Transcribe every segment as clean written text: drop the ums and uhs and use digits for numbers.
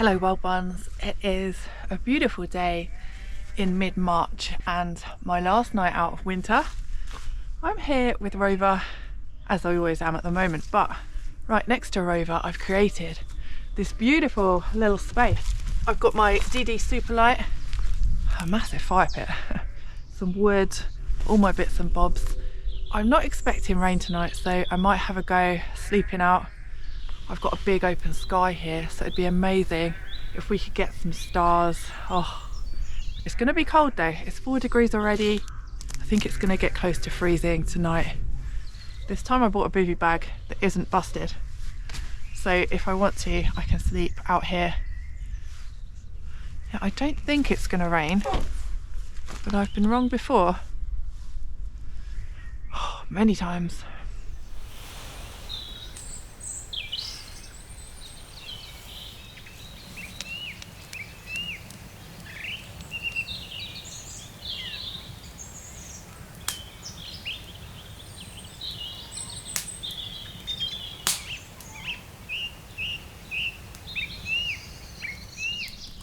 Hello well buns, it is a beautiful day in mid-March and my last night out of winter. I'm here with Rover, as I always am at the moment, but right next to Rover I've created this beautiful little space. I've got my DD Superlight, a massive fire pit, some wood, all my bits and bobs. I'm not expecting rain tonight, so I might have a go sleeping out. I've got a big open sky here, so it'd be amazing if we could get some stars. Oh, it's going to be cold though. It's 4 degrees already. I think it's going to get close to freezing tonight. This time I bought a bivy bag that isn't busted, so if I want to, I can sleep out here. Yeah, I don't think it's going to rain, but I've been wrong before. Oh, many times.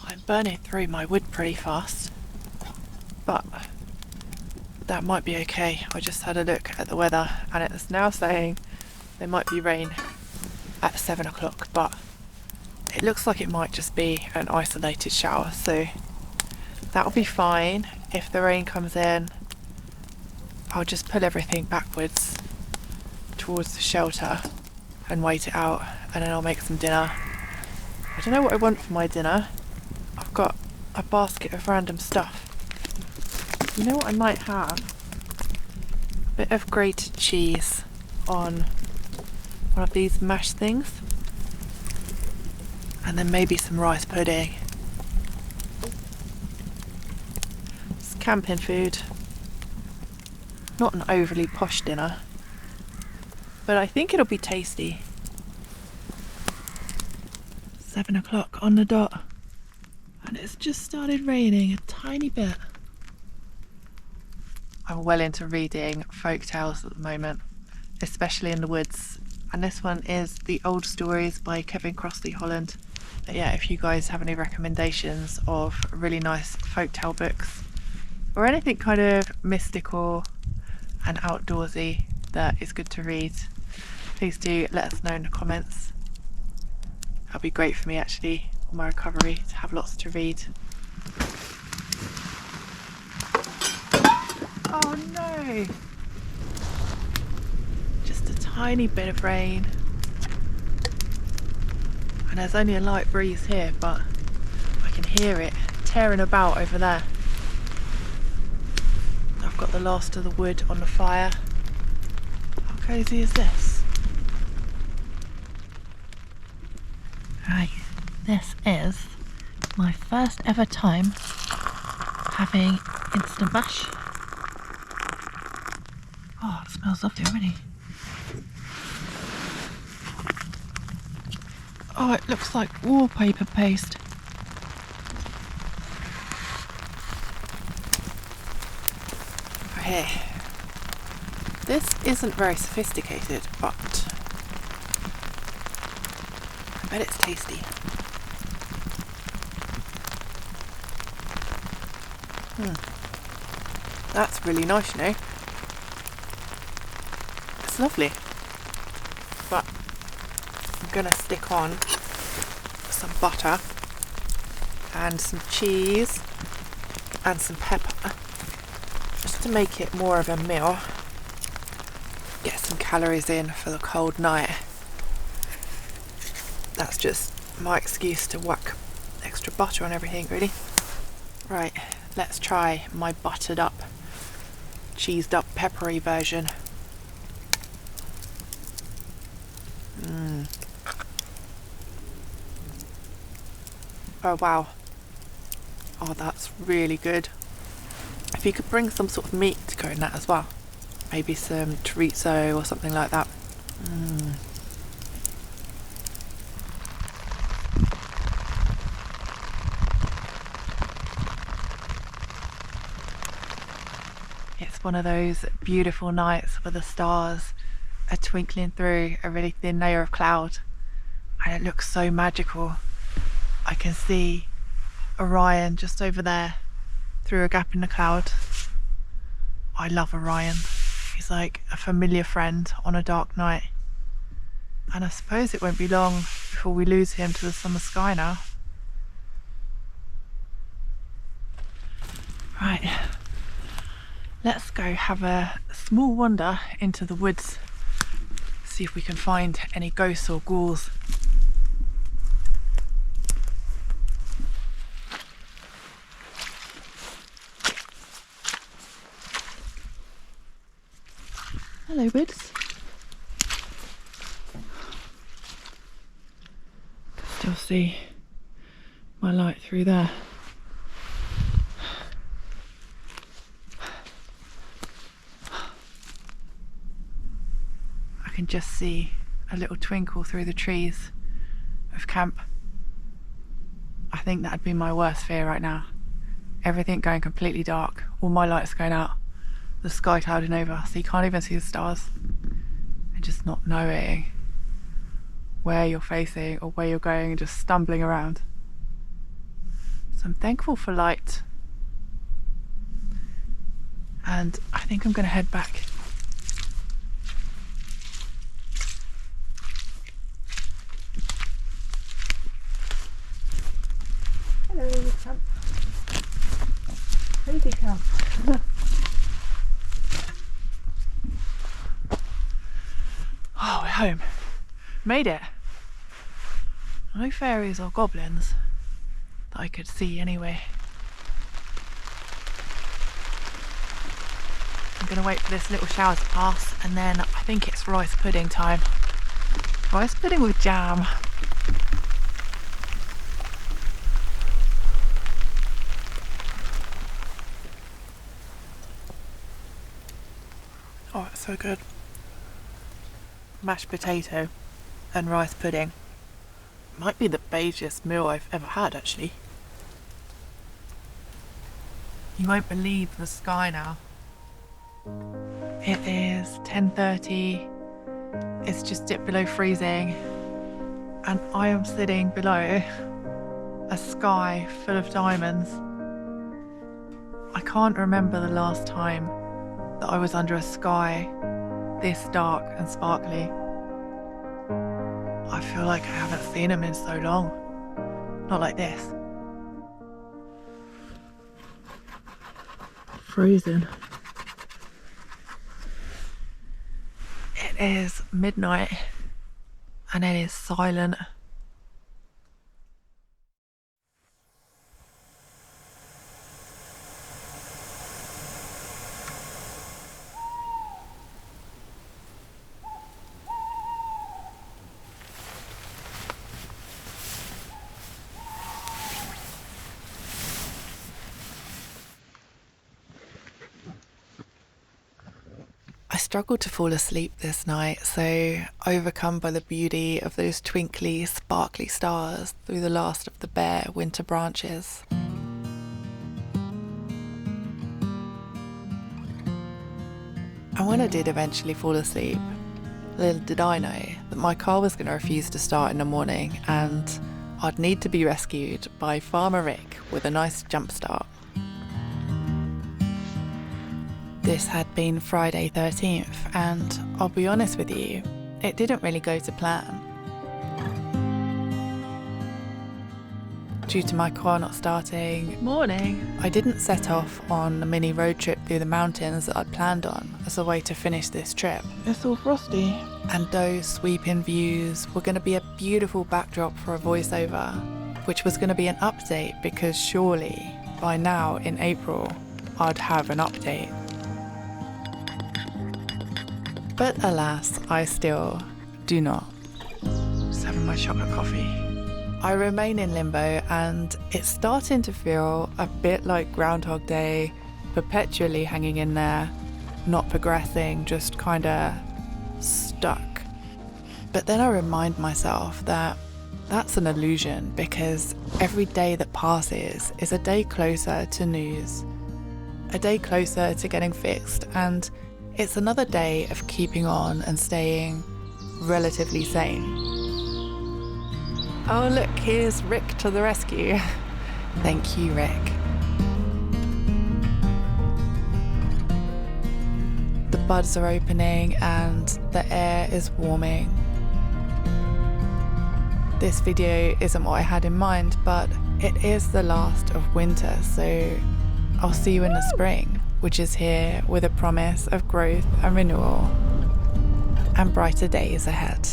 I'm burning through my wood pretty fast, but that might be okay. I just had a look at the weather and it's now saying there might be rain at 7 o'clock, but it looks like it might just be an isolated shower, so that'll be fine. If the rain comes in, I'll just pull everything backwards towards the shelter and wait it out, and then I'll make some dinner. I don't know what I want for my dinner. I've got a basket of random stuff. You know what I might have? A bit of grated cheese on one of these mash things, and then maybe some rice pudding. It's camping food. Not an overly posh dinner, but I think it'll be tasty. 7 o'clock on the dot, and it's just started raining a tiny bit. I'm well into reading folk tales at the moment, especially in the woods, and this one is The Old Stories by Crossley-Holland. Yeah, if you guys have any recommendations of really nice folktale books or anything kind of mystical and outdoorsy that is good to read, please do let us know in the comments. That'll be great for me actually on my recovery, to have lots to read. Oh no! Just a tiny bit of rain. And there's only a light breeze here, but I can hear it tearing about over there. I've got the last of the wood on the fire. How cosy is this? Right, this is my first ever time having instant mash. Oh, it smells lovely already. Oh, it looks like wallpaper paste. Okay. This isn't very sophisticated, but I bet it's tasty. That's really nice, you know. It's lovely, but I'm gonna stick on some butter and some cheese and some pepper just to make it more of a meal. Get some calories in for the cold night. That's just my excuse to whack extra butter on everything, really. Right, let's try my buttered up, cheesed up, peppery version. Oh wow. Oh, that's really good. If you could bring some sort of meat to go in that as well. Maybe some chorizo or something like that. It's one of those beautiful nights where the stars are twinkling through a really thin layer of cloud, and it looks so magical. I can see Orion just over there through a gap in the cloud. I love Orion. He's like a familiar friend on a dark night. And I suppose it won't be long before we lose him to the summer sky now. Right, let's go have a small wander into the woods, see if we can find any ghosts or ghouls. Hello, woods. Can still see my light through there. I can just see a little twinkle through the trees of camp. I think that'd be my worst fear right now. Everything going completely dark, all my lights going out, the sky clouding over, so you can't even see the stars, and just not knowing where you're facing or where you're going and just stumbling around. So I'm thankful for light, and I think I'm going to head back. Hello, camp. Crazy camp. Oh, we're home. Made it. No fairies or goblins that I could see anyway. I'm going to wait for this little shower to pass, and then I think it's rice pudding time. Rice pudding with jam. Oh, it's so good. Mashed potato and rice pudding. Might be the beigest meal I've ever had, actually. You won't believe the sky now. It is 10:30. It's just dipped below freezing, and I am sitting below a sky full of diamonds. I can't remember the last time that I was under a sky this dark and sparkly. I feel like I haven't seen them in so long. Not like this. Frozen. It is midnight and it is silent. I struggled to fall asleep this night, so overcome by the beauty of those twinkly, sparkly stars through the last of the bare winter branches. And when I did eventually fall asleep, little did I know that my car was going to refuse to start in the morning, and I'd need to be rescued by Farmer Rick with a nice jump start. This had been Friday 13th, and I'll be honest with you, it didn't really go to plan. Due to my car not starting, I didn't set off on a mini road trip through the mountains that I'd planned on as a way to finish this trip. It's all frosty. And those sweeping views were going to be a beautiful backdrop for a voiceover, which was going to be an update because surely by now in April I'd have an update. But alas, I still do not. Just having my chocolate coffee. I remain in limbo, and it's starting to feel a bit like Groundhog Day, perpetually hanging in there, not progressing, just kinda stuck. But then I remind myself that that's an illusion, because every day that passes is a day closer to news, a day closer to getting fixed, and it's another day of keeping on and staying relatively sane. Oh look, here's Rick to the rescue. Thank you, Rick. The buds are opening and the air is warming. This video isn't what I had in mind, but it is the last of winter, so I'll see you in the spring, which is here with a promise of growth and renewal and brighter days ahead.